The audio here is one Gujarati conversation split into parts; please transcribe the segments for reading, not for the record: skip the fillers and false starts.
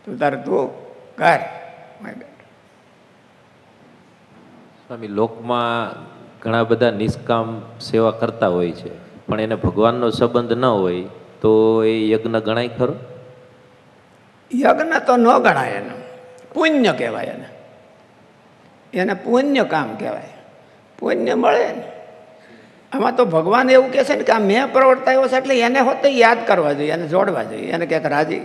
તું તારે તું કર. સ્વામી, લોકમાં ઘણા બધા નિષ્કામ સેવા કરતા હોય છે, પણ એને ભગવાનનો સંબંધ ન હોય તો એ યજ્ઞ ગણાય ખરો? યજ્ઞ તો ન ગણાય, એને પુણ્ય કહેવાય. એને પુણ્ય કામ કહેવાય, પુણ્ય મળે ને. આમાં તો ભગવાન એવું કહે છે ને કે આ મેં પ્રવર્તાયો છે એટલે એને હોતે યાદ કરવા જોઈએ, એને જોડવા જોઈએ, એને ક્યાંક રાજી,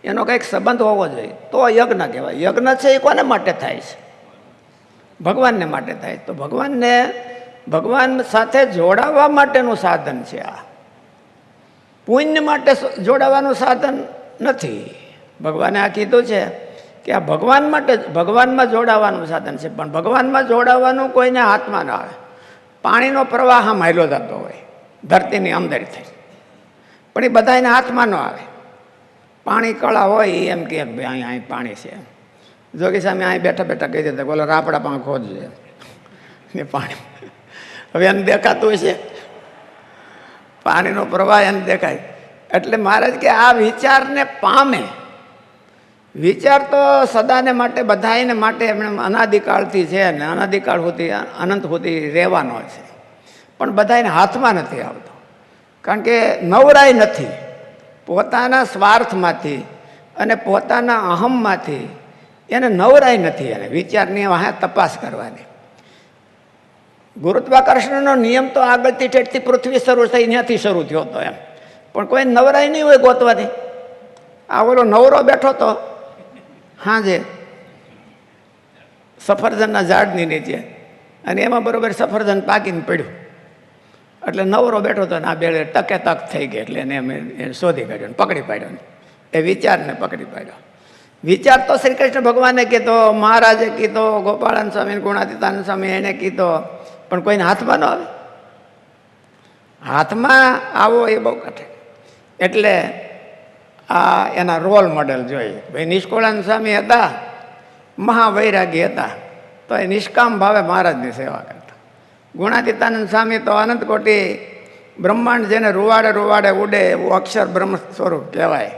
એનો કંઈક સંબંધ હોવો જોઈએ તો યજ્ઞ કહેવાય. યજ્ઞ છે એ કોને માટે થાય છે? ભગવાનને માટે થાય. તો ભગવાનને ભગવાન સાથે જોડાવા માટેનું સાધન છે આ, પુણ્ય માટે જોડાવાનું સાધન નથી. ભગવાને આ કીધું છે કે આ ભગવાન માટે, ભગવાનમાં જોડાવાનું સાધન છે. પણ ભગવાનમાં જોડાવાનું કોઈને હાથમાં ના આવે. પાણીનો પ્રવાહ આમ હાલ્યો જતો હોય ધરતીની અંદર થઈ, પણ એ બધા એના હાથમાં ન આવે. પાણી કળા હોય એમ કે ભાઈ અહીં પાણી છે, જોગી સામે અહીં બેઠા બેઠા કહી દેતા બોલો રાપડા પણ ખોદજો ને પાણી. હવે એને દેખાતું હશે, પાણીનો પ્રવાહ એને દેખાય. એટલે મહારાજ કે આ વિચારને પામે. વિચાર તો સદાને માટે, બધાને માટે એમણે અનાદિકાળથી છે ને અનાદિકાળ સુધી, અનંત સુધી રહેવાનો છે, પણ બધાને હાથમાં નથી આવતો. કારણ કે નવરાય નથી. પોતાના સ્વાર્થમાંથી અને પોતાના અહમમાંથી એને નવરાય નથી. એને વિચારની વાહે તપાસ કરવાની. ગુરુત્વાકર્ષણનો નિયમ તો આગળથી ઠેઠથી પૃથ્વી શરૂ થઈ ત્યાંથી શરૂ થયો હતો એમ, પણ કોઈ નવરાય નહીં હોય ગોતવાની. આ ઓલો નવરો બેઠો તો હાજે સફરજનના ઝાડની નીચે, અને એમાં બરોબર સફરજન પાકીને પડ્યું, એટલે નવરો બેઠો હતો ને આ બેડે ટકે તક થઈ ગઈ, એટલે એને અમે શોધી કાઢ્યો ને પકડી પાડ્યો ને એ વિચારને પકડી પાડ્યો. વિચાર તો શ્રી કૃષ્ણ ભગવાને કીધો, મહારાજે કીધો, ગોપાળન સ્વામી, ગુણાતીતાનંદ સ્વામી એને કીધો, પણ કોઈને હાથમાં ન આવે. હાથમાં આવો એ બહુ કઠિન. એટલે આ એના રોલ મોડેલ જોઈએ. ભાઈ નિષ્કુળાનંદ સ્વામી હતા, મહાવૈરાગી હતા, તો એ નિષ્કામ ભાવે મહારાજની સેવા કરતા. ગુણાતીતાનંદ સ્વામી તો અનંત કોટી બ્રહ્માંડ જેને રૂવાડે રૂવાડે ઉડે એવું અક્ષર બ્રહ્મ સ્વરૂપ કહેવાય.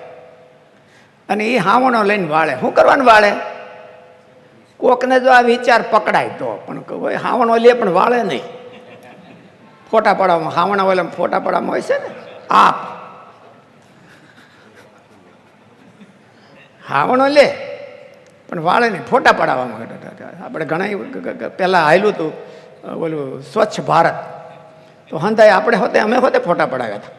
અને એ હાવણો લઈને વાળે. શું કરવાનું વાળે? કોકને જો આ વિચાર પકડાય તો, પણ કોઈ હાવણો લે પણ વાળે નહીં. ફોટા પાડવામાં, હાવણા ઓલે ફોટા પાડવામાં હોય છે ને, આપ હાવણો લે પણ વાળે નહીં, ફોટા પડાવવામાં. આપણે ઘણા પહેલાં હાલ્યું હતું ઓલું સ્વચ્છ ભારત, તો હંધાય આપણે હોતે, અમે હોતે ફોટા પડાવ્યા હતા.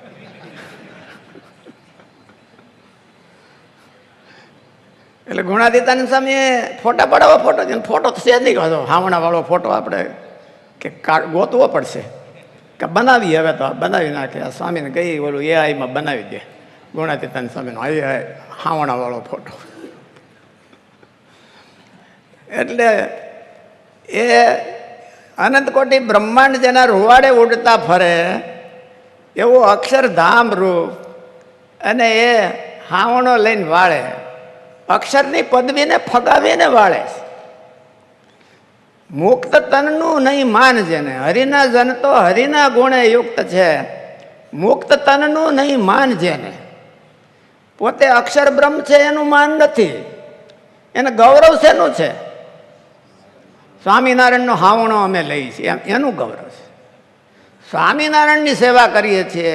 એટલે ગુણાતીતાનંદ સ્વામીએ ફોટા પડાવવા, ફોટો ફોટો તો છે જ નહીં, હાવણા વાળો ફોટો આપણે કે ગોતવો પડશે કે બનાવી. હવે તો બનાવી નાખે. આ સ્વામીને કહી ઓલું એઆઈમાં બનાવી દે ગુણાતીતાનંદ સ્વામીનો હાવણા વાળો ફોટો. એટલે એ અનંત કોટી બ્રહ્માંડ જેના રૂવાડે ઉડતા ફરે એવું અક્ષરધામ રૂપ, અને એ હાવણો લઈને વાળે. અક્ષરની પદવીને ફગાવીને વાળે. મુક્ત તનનું નહીં માન જેને, હરિના જન તો હરિના ગુણે યુક્ત છે. મુક્ત તનનું નહીં માન જેને, પોતે અક્ષર બ્રહ્મ છે એનું માન નથી, એને ગૌરવ શેનું છે? સ્વામિનારાયણનો હાવણો અમે લઈએ છીએ એનું ગૌરવ છે. સ્વામિનારાયણની સેવા કરીએ છીએ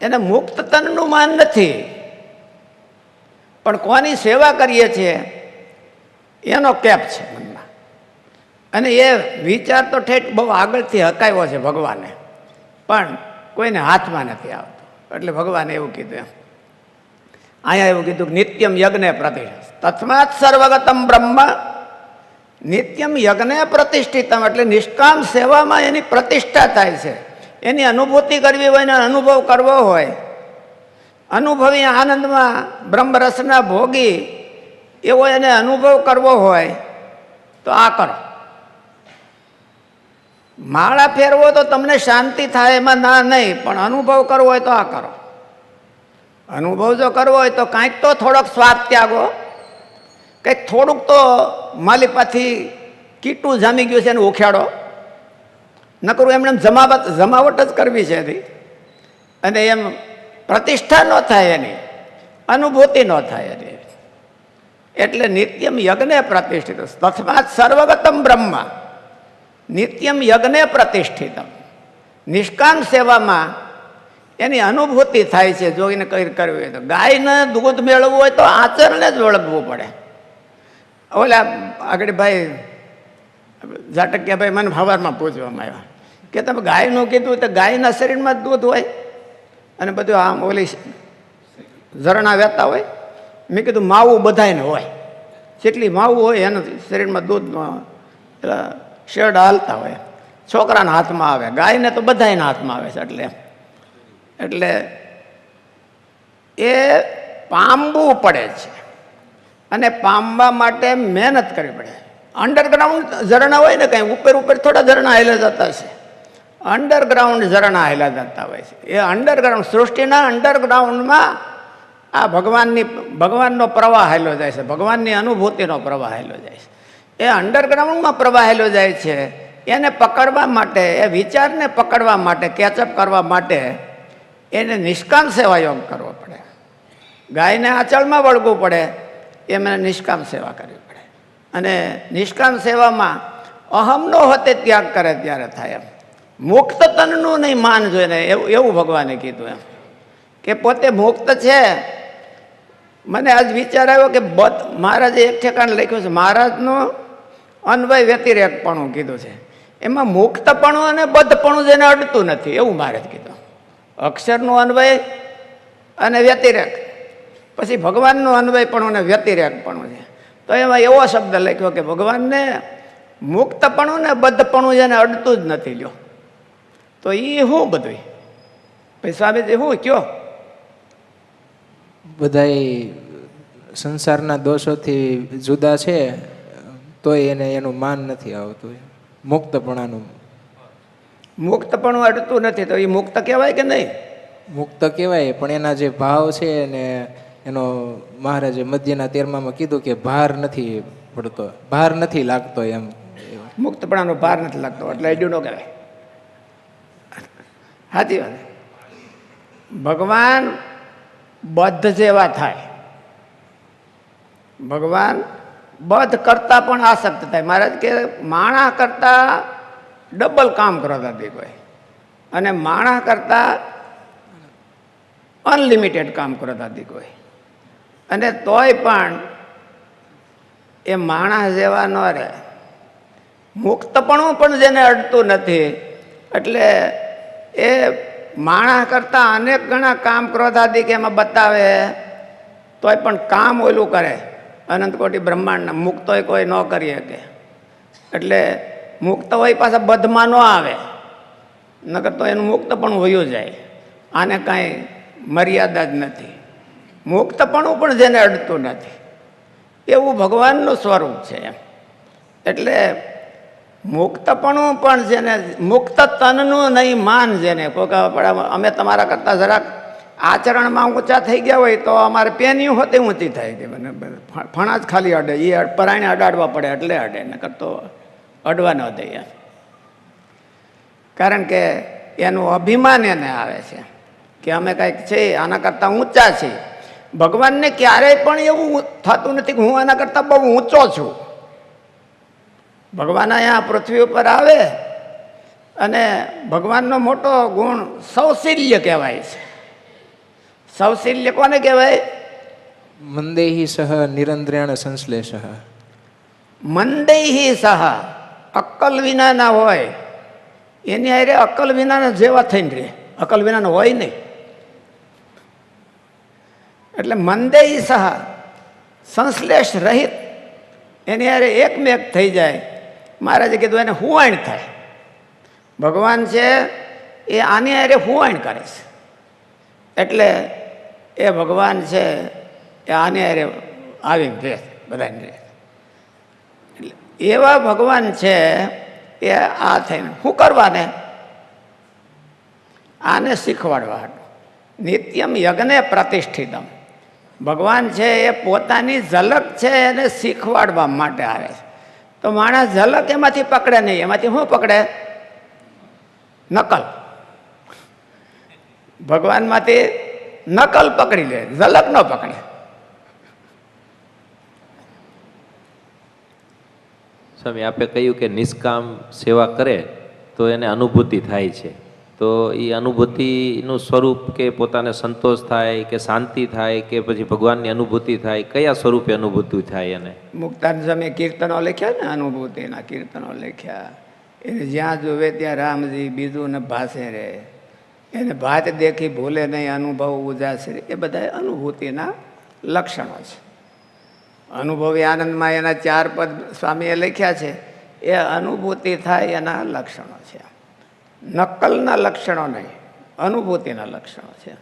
એને મુક્ત તનનું માન નથી, પણ કોની સેવા કરીએ છીએ એનો કેપ છે મનમાં. અને એ વિચાર તો ઠેઠ બહુ આગળથી હકાવ્યો છે ભગવાને, પણ કોઈને હાથમાં નથી આવતો. એટલે ભગવાને એવું કીધું એમ, અહીંયા એવું કીધું કે નિત્યમ યજ્ઞ પ્રતિષ્ઠિત તસ્માત સર્વગતમ બ્રહ્મ. નિત્યમ યજ્ઞ પ્રતિષ્ઠિતમ એટલે નિષ્કામ સેવામાં એની પ્રતિષ્ઠા થાય છે. એની અનુભૂતિ કરવી હોય ને અનુભવ કરવો હોય, અનુભવી આનંદમાં બ્રહ્મરસના ભોગી એવો એને અનુભવ કરવો હોય તો આ કરો. માળા ફેરવો તો તમને શાંતિ થાય એમાં ના નહીં, પણ અનુભવ કરવો હોય તો આ કરો. અનુભવ જો કરવો હોય તો કાંઈક તો થોડોક સ્વાદ ત્યાગો, કંઈક થોડુંક તો માલિપાથી કીટું જામી ગયું છે એને ઉખેડો. નકરું એમને જમાવટ જ કરવી છે એથી, અને એમ પ્રતિષ્ઠા ન થાય, એની અનુભૂતિ ન થાય એની. એટલે નિત્યમ યજ્ઞે પ્રતિષ્ઠિત તસ્માત સર્વગતમ બ્રહ્મ નિત્યમ યજ્ઞે પ્રતિષ્ઠિતમ. નિષ્કામ સેવામાં એની અનુભૂતિ થાય છે. જો એને કઈ કરવી હોય તો ગાયને દૂધ મેળવવું હોય તો આચરણને જ ઓળખવું પડે. ઓલા આગળ ભાઈ ઝાટકિયા ભાઈ મને સવારમાં પૂછવામાં આવ્યા કે તમે ગાયનું કીધું તો ગાયના શરીરમાં જ દૂધ હોય અને બધું આમ ઓલી ઝરણા વહેતા હોય. મેં કીધું માવું બધાને હોય, જેટલી માવું હોય એના શરીરમાં દૂધ શેડ હાલતા હોય. છોકરાના હાથમાં આવે, ગાયને તો બધાના હાથમાં આવે છે. એટલે એ પામવું પડે છે અને પામવા માટે મહેનત કરવી પડે. અંડરગ્રાઉન્ડ ઝરણા હોય ને કંઈ ઉપર ઉપર થોડા ઝરણા હાલ્યા જતા છે, અંડરગ્રાઉન્ડ ઝરણા હાલ્યા જતા હોય છે. એ અંડરગ્રાઉન્ડ સૃષ્ટિના અંડરગ્રાઉન્ડમાં આ ભગવાનનો પ્રવાહ હાલ્યો જાય છે, ભગવાનની અનુભૂતિનો પ્રવાહ હાલ્યો જાય છે. એ અંડરગ્રાઉન્ડમાં પ્રવાહ હાલ્યો જાય છે. એને પકડવા માટે, એ વિચારને પકડવા માટે, કેચઅપ કરવા માટે એને નિષ્કામ સેવા યોગ કરવો પડે. ગાયને આંચળમાં વળગવું પડે, એમને નિષ્કામ સેવા કરવી પડે. અને નિષ્કામ સેવામાં અહમનો હોતે ત્યાગ કરે ત્યારે થાય. એમ મુક્ત તનનું નહીં માન જોઈને એવું ભગવાને કીધું એમ કે પોતે મુક્ત છે. મને આજ વિચાર આવ્યો કે મહારાજે એક ઠેકાણે લખ્યું છે, મહારાજનું અન્વય વ્યતિરેકપણું કીધું છે. એમાં મુક્તપણું અને બદ્ધપણું જેને અડતું નથી એવું મહારાજ કીધું. અક્ષરનું અન્વય અને વ્યતિરેક, પછી ભગવાનનું અન્વયપણું અને વ્યતિરેકપણું છે. તો એમાં એવો શબ્દ લખ્યો કે ભગવાનને મુક્તપણું ને બદ્ધપણું જેને અડતું જ નથી. લ્યો તો એ શું બધું ભાઈ સ્વામીજી શું કયો? બધાય સંસારના દોષોથી જુદા છે તોય એને એનું માન નથી આવતું. મુક્તપણાનું મુક્તપણું અડતું નથી તો એ મુક્ત કહેવાય કે નહીં? મુક્ત કહેવાય, પણ એના જે ભાવ છે ને એનો મહારાજે મધ્યના 13માં કીધું કે ભાર નથી પડતો, ભાર નથી લાગતો. એમ મુક્તપણાનો ભાર નથી લાગતો એટલે અડ્યું ન કહેવાય. સાચી વાત. ભગવાન બદ્ધ જેવા થાય, ભગવાન બદ્ધ કરતા પણ આસક્ત થાય. મહારાજ કે માણા કરતા ડબલ કામ કરતા હતી કોઈ, અને માણા કરતા અનલિમિટેડ કામ કરતા હતી કોઈ. અને તોય પણ એ માણસ જેવા ન રહે. મુક્તપણું પણ જેને અડતું નથી એટલે એ માણસ કરતા અનેક ગણા કામ ક્રોધાદિક એમાં બતાવે તોય પણ કામ ઓલું કરે. અનંત કોટી બ્રહ્માંડના મુક્ત હોય કોઈ ન કરી શકે. એટલે મુક્ત હોય પાછા બધમાં ન આવે, નકર તો એનું મુક્તપણું વયું જાય. આને કાંઈ મર્યાદા જ નથી. મુક્તપણું પણ જેને અડતું નથી એવું ભગવાનનું સ્વરૂપ છે એમ. એટલે મુક્તપણું પણ જેને, મુક્ત તનનું નહીં માન જેને, અમે તમારા કરતાં જરાક આચરણમાં ઊંચા થઈ ગયા હોય તો અમારે પેનીઓ હોતે ઊંચી થાય કે મને ફણા જ ખાલી અડે, એ પરાયણે અડાડવા પડે એટલે અડે, નકર તો અડવા ન દે. કારણ કે એનું અભિમાન એને આવે છે કે અમે કંઈક છે આના કરતાં ઊંચા છીએ. ભગવાનને ક્યારેય પણ એવું થતું નથી કે હું આના કરતાં બહુ ઊંચો છું. ભગવાન અહીંયા પૃથ્વી ઉપર આવે અને ભગવાનનો મોટો ગુણ સૌશીલ્ય કહેવાય છે. સૌશીલ્ય કોને કહેવાય? મંદેહી સહ નિરંદ્રેણ સંશ્લેષ. મંદેહી સહ, અક્કલ વિનાના હોય એની હારે અક્કલ વિનાના જેવા થઈને રહે, અક્કલ વિનાનો હોય નહીં. એટલે મંદેહી સહ, સંશ્લેષ રહિત, એની હારે એકમેક થઈ જાય. મહારાજે કીધું એને હુવાણ થાય. ભગવાન છે એ આની હારે હુવાણ કરે છે. એટલે એ ભગવાન છે એ આની હારે આવીને રહે બધાને રહે. એટલે એવા ભગવાન છે એ આ થઈને શું કરવાને? આને શીખવાડવા. નિત્યમ યજ્ઞે પ્રતિષ્ઠિતમ. ભગવાન છે એ પોતાની ઝલક છે એને શીખવાડવા માટે આવે છે. તો માણસ ઝલક એમાંથી પકડે નહીં. એમાંથી શું પકડે? નકલ. ભગવાનમાંથી નકલ પકડી લે, ઝલક ન પકડે. સ્વામી આપે કહ્યું કે નિષ્કામ સેવા કરે તો એને અનુભૂતિ થાય છે, તો એ અનુભૂતિનું સ્વરૂપ કે પોતાને સંતોષ થાય કે શાંતિ થાય કે પછી ભગવાનની અનુભૂતિ થાય, કયા સ્વરૂપે અનુભૂતિ થાય એને? મુક્તાન સ્વામી કીર્તનો લખ્યા ને, અનુભૂતિના કીર્તનો લખ્યા. એને જ્યાં જોવે ત્યાં રામજી બીજું ને ભાસે રે, એને ભાત દેખી ભૂલે નહીં અનુભવ ઉજાસ રે, એ બધા અનુભૂતિના લક્ષણો છે. અનુભવી આનંદમાં એના 4 પદ સ્વામીએ લખ્યા છે, એ અનુભૂતિ થાય એના લક્ષણો છે. નકલના લક્ષણો નહીં, અનુભૂતિના લક્ષણો છે.